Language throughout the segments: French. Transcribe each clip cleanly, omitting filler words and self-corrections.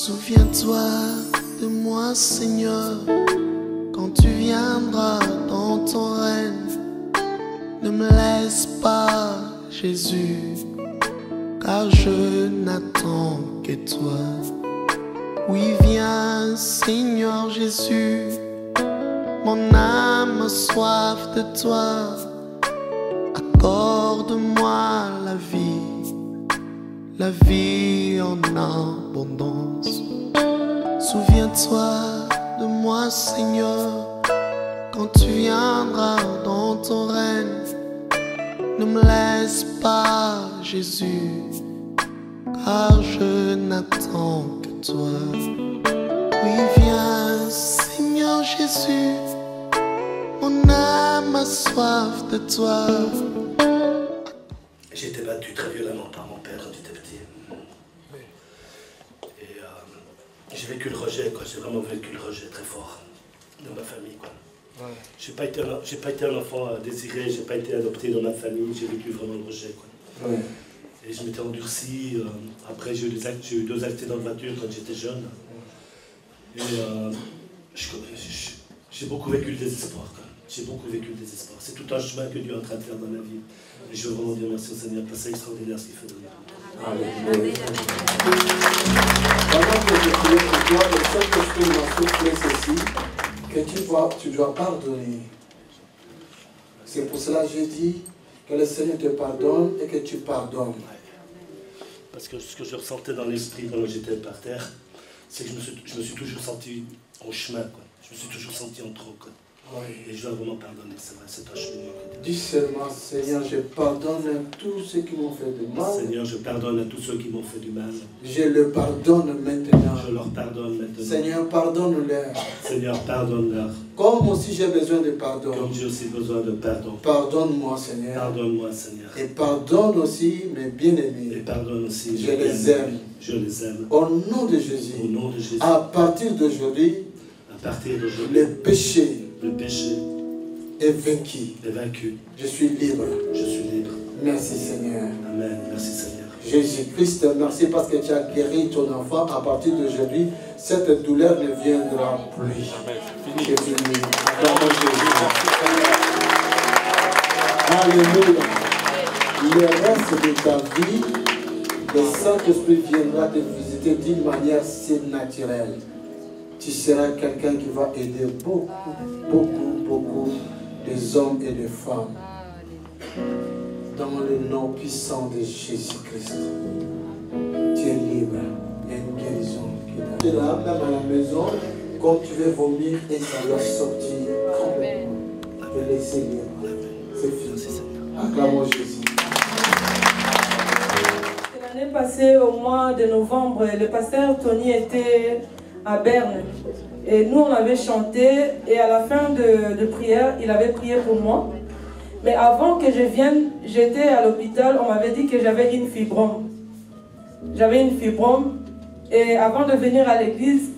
Souviens-toi de moi, Seigneur, quand tu viendras dans ton règne. Ne me laisse pas, Jésus, car je n'attends que toi. Oui, viens, Seigneur Jésus, mon âme a soif de toi. Accorde-moi la vie en abondance. Souviens-toi de moi, Seigneur, quand tu viendras dans ton règne. Ne me laisse pas, Jésus, car je n'attends que toi. Oui, viens, Seigneur Jésus, mon âme a soif de toi. J'ai été battu très violemment par mon père quand j'étais petit. Et j'ai vécu le rejet, quoi. J'ai vraiment vécu le rejet très fort de ma famille, quoi. Ouais. J'ai pas été un enfant désiré, j'ai pas été adopté dans ma famille, j'ai vécu vraiment le rejet, quoi. Ouais. Et je m'étais endurci. Après, j'ai eu 2 accidents de voiture quand j'étais jeune. Et j'ai beaucoup vécu le désespoir, quoi. J'ai beaucoup vécu le désespoir. C'est tout un chemin que Dieu est en train de faire dans ma vie. Et je veux vraiment dire merci au Seigneur, parce que c'est extraordinaire ce qu'il fait dans ma vie. Amen. Pendant que je prie pour toi, le Saint-Esprit m'a soufflé ceci, que tu dois pardonner. C'est pour cela que j'ai dit que le Seigneur te pardonne et que tu pardonnes. Parce que ce que je ressentais dans l'esprit quand j'étais par terre, c'est que je me suis toujours senti en chemin, quoi. Je me suis toujours senti en trop, quoi. Oui. Et je dois vraiment pardonner, c'est vrai, c'est un cheminement. Dis seulement, Seigneur, je pardonne à tous ceux qui m'ont fait du mal. Seigneur, je pardonne à tous ceux qui m'ont fait du mal. Je le pardonne maintenant. Je leur pardonne maintenant. Seigneur, pardonne-leur. Seigneur, pardonne-leur. Comme aussi j'ai besoin de pardon. Comme j'ai aussi besoin de pardon. Pardonne-moi, Seigneur. Pardonne-moi, Seigneur. Et pardonne aussi mes bien-aimés. Et pardonne aussi. Je les aime. Je les aime. Au nom de Jésus. Au nom de Jésus. À partir d'aujourd'hui. Le péché est vaincu. Je suis libre. Je suis libre. Merci Seigneur. Amen. Merci Seigneur. Jésus-Christ, merci parce que tu as guéri ton enfant. À partir d'aujourd'hui, cette douleur ne viendra plus. Amen. C'est fini. Acclamons Jésus. Alléluia. Le reste de ta vie, le Saint-Esprit viendra te visiter d'une manière surnaturelle. Tu seras quelqu'un qui va aider beaucoup des hommes et des femmes. Dans le nom puissant de Jésus-Christ. Tu es libre. Il y a une guérison qui est là. Tu es là, même à la maison, quand tu veux vomir et ça doit sortir complètement. Te laisser libre. C'est fini. Acclamons Jésus. L'année passée, au mois de novembre, le pasteur Tony était à Berne. Et nous, on avait chanté, et à la fin de prière, il avait prié pour moi. Mais avant que je vienne, j'étais à l'hôpital, on m'avait dit que j'avais une fibrome. J'avais une fibrome, et avant de venir à l'église,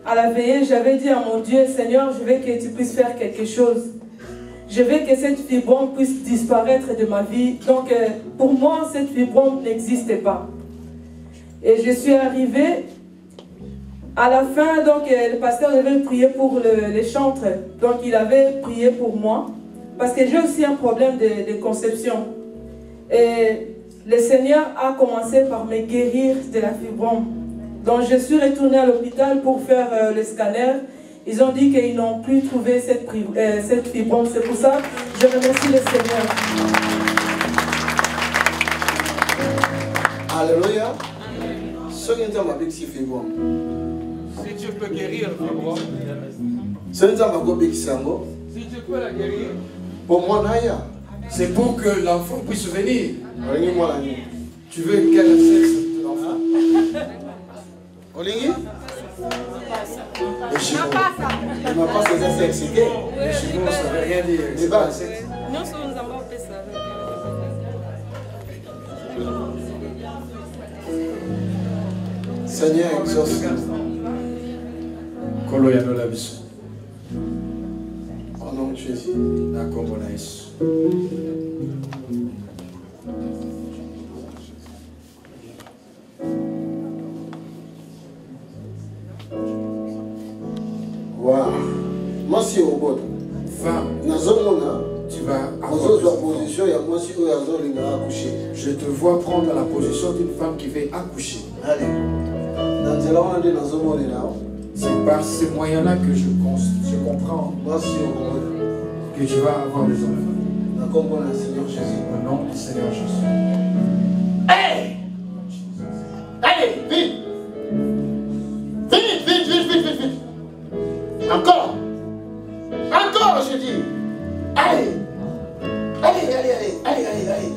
à la veillée, j'avais dit à mon Dieu, Seigneur, je veux que tu puisses faire quelque chose. Je veux que cette fibrome puisse disparaître de ma vie. Donc, pour moi, cette fibrome n'existait pas. Et je suis arrivée. À la fin, donc, le pasteur devait prier pour les chantres. Donc, il avait prié pour moi. Parce que j'ai aussi un problème de conception. Et le Seigneur a commencé par me guérir de la fibrome. Donc, je suis retournée à l'hôpital pour faire le scanner. Ils ont dit qu'ils n'ont plus trouvé cette fibrome. C'est pour ça que je remercie le Seigneur. Alléluia. Si tu peux guérir le fibrome, si tu peux la guérir, pour moi, c'est pour que l'enfant puisse venir. Tu veux quel sexe de l'enfant? Olingi? Le chignon. Il m'a pas cessé d'exciter. Le chignon, ça ne veut rien dire. C'est pas Nous avons fait ça. Seigneur, exauce. Koloyano la biso. Au nom de Jésus. D'accord, bon Yesu. Je te vois prendre la position d'une femme qui veut accoucher. C'est par ces moyens-là que je comprends que tu vas avoir des enfants. Au nom du Seigneur Jésus. Hey! Allez, vite! Vite, vite, vite, vite, vite, vite! Encore! Encore, je dis! Allez! Allez, allez, allez, allez, allez, allez!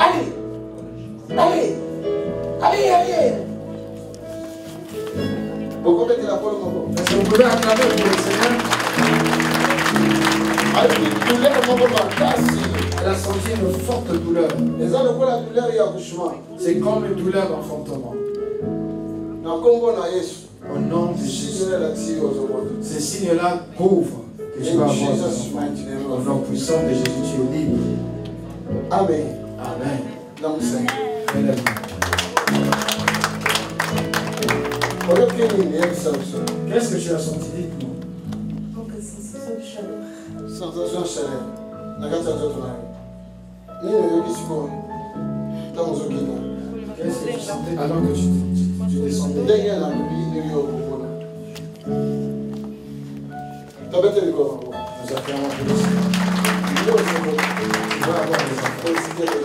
Allez! Allez! Allez, allez! Pourquoi mettez la parole en Est-ce que vous pouvez acclamer pour le Seigneur? Elle a senti une forte douleur. C'est comme une douleur d'enfantement. Au nom de Jésus, ces signes-là couvrent que tu vas avoir des enfants. Au nom puissant de Jésus, tu es libre. Amen. Amen. Qu'est-ce que tu as senti? Dites-nous. Sensation chaleur. Qu'est-ce que tu sentais alors que tu descendais? Nous appelons la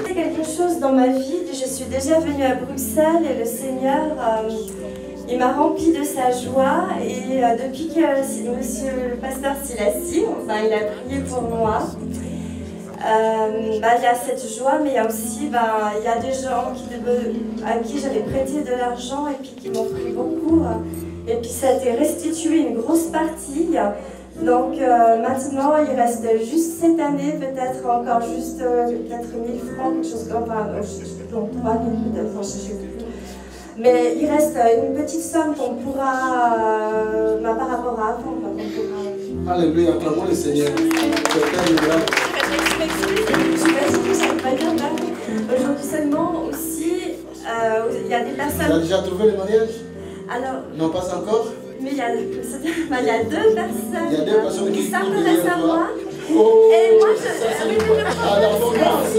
C'est quelque chose dans ma vie. Je suis déjà venue à Bruxelles et le Seigneur, il m'a rempli de sa joie. Et depuis que monsieur le pasteur Silassi, enfin, il a prié pour moi, il y a cette joie, mais il y a aussi il y a des gens à qui j'avais prêté de l'argent et puis qui m'ont pris beaucoup. Et puis ça a été restitué une grosse partie. Donc maintenant, il reste juste cette année, peut-être encore juste peut-être 1000 francs, quelque chose comme ça, donc 3000 peut-être, je ne sais plus. Mais il reste une petite somme qu'on pourra, par rapport à avant, qu'on pourra... Alléluia, acclamons le Seigneur. Je m'excuse, je n'arrive pas bien là. Aujourd'hui seulement aussi, il y a des personnes... Tu as déjà trouvé le mariage? Alors... Non, pas encore? Mais il y a deux personnes. Il y a deux personnes qui s'intéressent à moi. Oh, et moi, je... c'est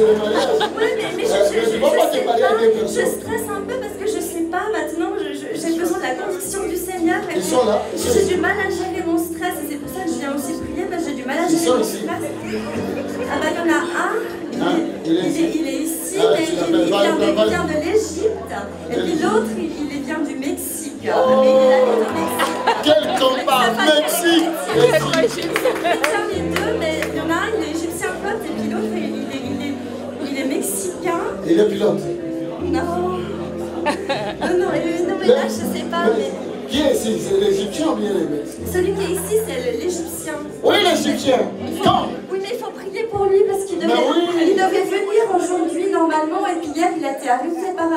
le mariage. Oui, mais je stresse un peu parce que je ne sais pas maintenant, j'ai besoin de la conviction du Seigneur. Ils sont là. J'ai du mal à gérer mon stress et c'est pour ça que je viens aussi prier parce que j'ai du mal à gérer mon stress. Ah bah il y en a un, il est ici, mais il vient de l'Égypte. Et puis l'autre, il vient du Mexique. Oh, quel combat, Mexique! Il tient les deux, mais il y en a un, il est égyptien pote, et puis l'autre, il est mexicain. Il est pilote? Non, mais là, je sais pas, mais... Qui est ici? C'est l'Égyptien ou bien les Mexicains? Celui qui est ici, c'est l'Égyptien. Oui, l'Égyptien! Quand? Oui, mais il faut prier pour lui, parce qu'il devait venir aujourd'hui, normalement, et puis hier, il a été arrêté par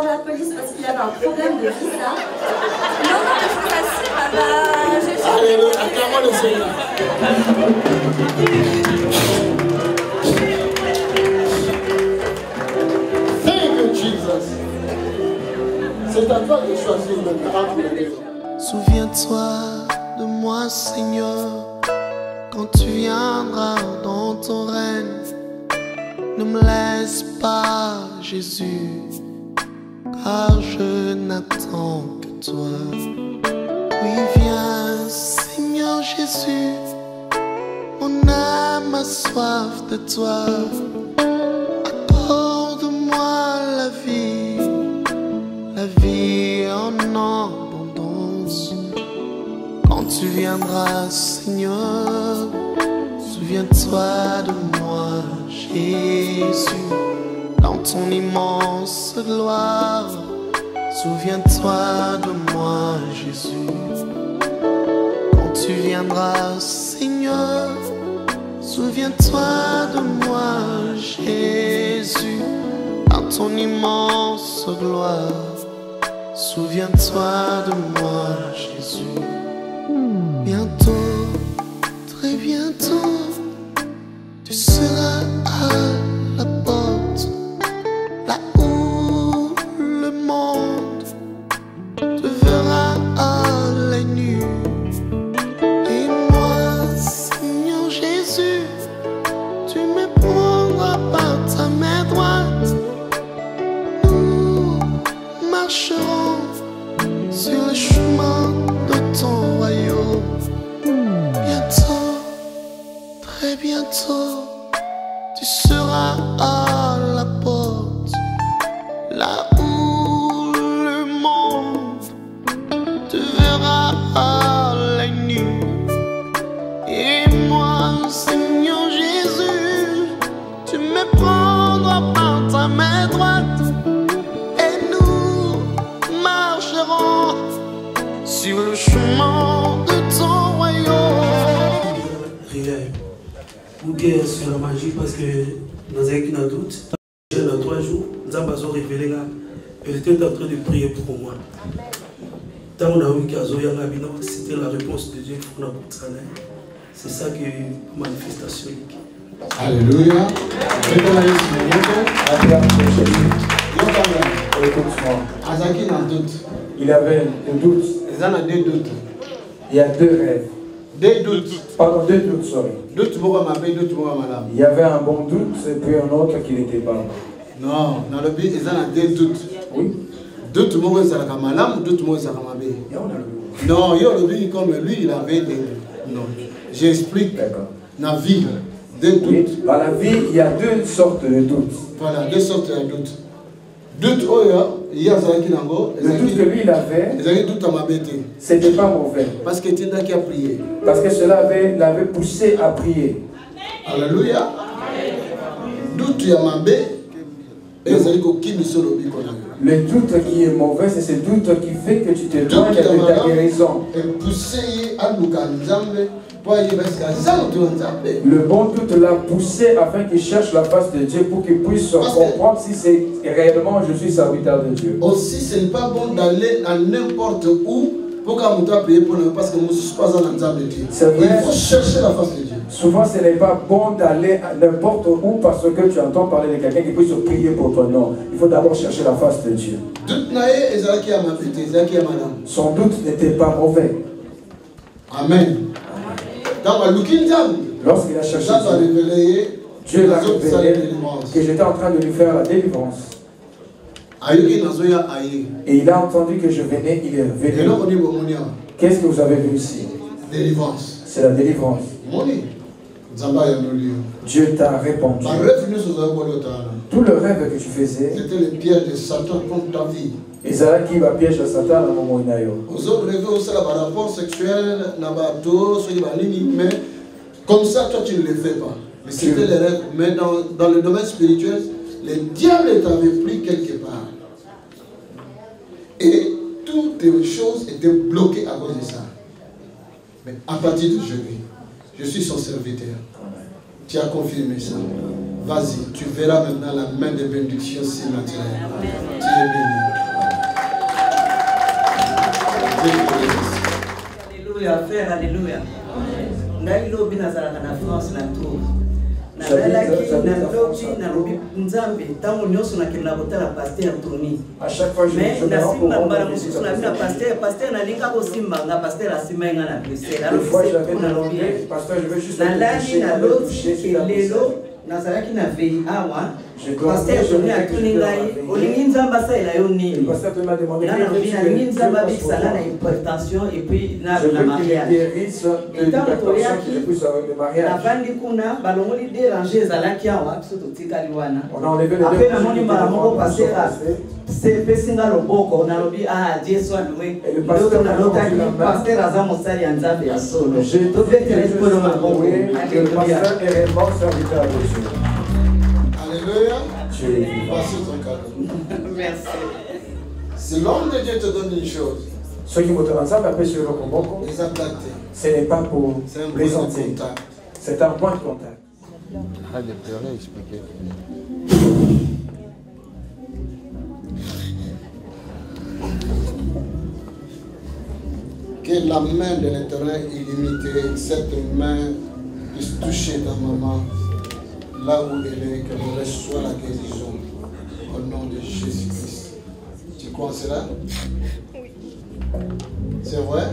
la police parce qu'il avait un problème de visa. Non, mais je vous assure, Alléluia, acclamons le Seigneur. Thank you, Jesus. C'est à toi de choisir maintenant. Souviens-toi de moi, Seigneur, quand tu viendras dans ton règne. Ne me laisse pas, Jésus, car je n'attends que toi. Oui, viens, Seigneur Jésus, mon âme a soif de toi. Accorde-moi la vie en abondance. Quand tu viendras, Seigneur, souviens-toi de moi, Jésus, dans ton immense gloire. Souviens-toi de moi, Jésus. Quand tu viendras, Seigneur, souviens-toi de moi, Jésus, dans ton immense gloire. Souviens-toi de moi, Jésus. Bientôt, très bientôt, tu seras à la porte, là où le monde te verra à l'œil nu. Et moi, Seigneur Jésus, tu me prendras par ta main droite et nous marcherons sur le chemin de ton royaume. Rien. Ou bien sur la magie parce que nous avons qu'un doute. Dans 3 jours, nous avons révélé là. Et j'étais en train de prier pour moi. Tant on a eu c'était la réponse de Dieu pour notre travail. C'est ça qui est une manifestation. Alléluia. Il avait un doute. Il y a 2 rêves. Des doutes. Pardon, 2 doutes, sorry. Il y avait un bon doute et puis un autre qui n'était pas. Non, dans le but, ils ont des doutes. Oui. Doutes, moi, c'est la malam, doutes, moi, c'est la mamé. Non, il comme lui, il avait des. Non. J'explique. D'accord. Dans la vie, des doutes. Oui. Dans la vie, il y a 2 sortes de doutes. Voilà, 2 sortes de doutes. Doute, il y a Zaki Nango. Le doute que lui, il avait, c'était pas mauvais. Parce que Tinda qui a prié. Parce que cela l'avait poussé à prier. Alléluia. Doute, il y a Mabé. Le doute qui est mauvais, c'est ce doute qui fait que tu te éloignes de ta guérison. Le bon doute l'a poussé afin qu'il cherche la face de Dieu pour qu'il puisse comprendre si c'est réellement je suis serviteur de Dieu. Aussi, ce n'est pas bon d'aller à n'importe où pour qu'on prier pour nous parce que nous ne sommes pas en ensemble de Dieu. Il faut chercher la face de Dieu. Souvent, ce n'est pas bon d'aller n'importe où parce que tu entends parler de quelqu'un qui puisse prier pour toi. Non, il faut d'abord chercher la face de Dieu. Son doute n'était pas mauvais. Amen. Lorsqu'il a cherché Dieu l'a révélé que j'étais en train de lui faire la délivrance. Et il a entendu que je venais, il est venu. Qu'est-ce que vous avez vu ici? Délivrance. C'est la délivrance. Dieu t'a répondu. Tout le rêve que tu faisais, c'était le piège de Satan contre ta vie. Et ça qui va piéger Satan à un moment où vous avez rêvé aussi par rapport sexuel, mais comme ça, toi, tu ne le fais pas. Mais c'était le rêve. Mais dans le domaine spirituel, le diable t'avait pris quelque part. Et toutes les choses étaient bloquées à cause de ça. Mais à partir d'aujourd'hui, je suis son serviteur. Tu as confirmé ça. Vas-y, tu verras maintenant la main de bénédiction surnaturelle. Tu es béni. Alléluia, frère, alléluia. Ngai lobi nazalaka na France na tour. Nazalaki na lobi nzambe tango nyonso nakenda kotala pasteur Tony. À chaque fois je me rends mbala mosusu na bina pasteur nalinga kosimba nga pasteur asimba nga na Bruxelles. Alors na lobi pasteur je veux juste na lobi lelo nazalaki na vei awa. Pasteur Tony atuni ngai olingi nzamba saela yo nini? Pasteur Tony m'a demandé nalingi nzamba bisala na hypertension et puis na mariage. Navandi kuna balongoli déranger ezalaki awa biso totikali wana. Après namoni mbala moko pasteur sepesinga loboko nalobi Dieu soit loué. Ndoto nalotaki pasteur aza mosali ya nzambe ya solo. Tobetela ekolo mabongo. Alléluia. Voici ton cadeau. Merci. Si l'homme de Dieu te donne une chose, ce n'est pas pour plaisanter. C'est un point de contact. Arrête de pleurer, expliquez. Que la main de l'Éternel illimitée, cette main puisse toucher ta maman là où elle est, qu'elle reçoive la guérison au nom de Jésus-Christ. Tu crois en cela? Oui. C'est vrai?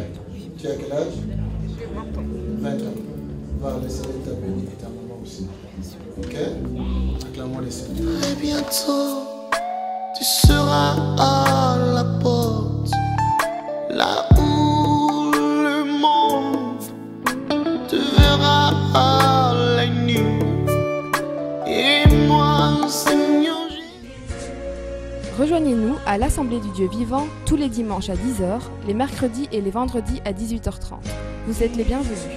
Tu as quel âge? 20 ans. Va laisser ta bénie et ta maman aussi. Ok? Acclamons les Seigneurs. Très bientôt, tu seras à la porte, là où le monde te verra à la nuit. Et moi, Seigneur, rejoignez-nous à l'Assemblée du Dieu vivant tous les dimanches à 10h, les mercredis et les vendredis à 18h30. Vous êtes les bienvenus.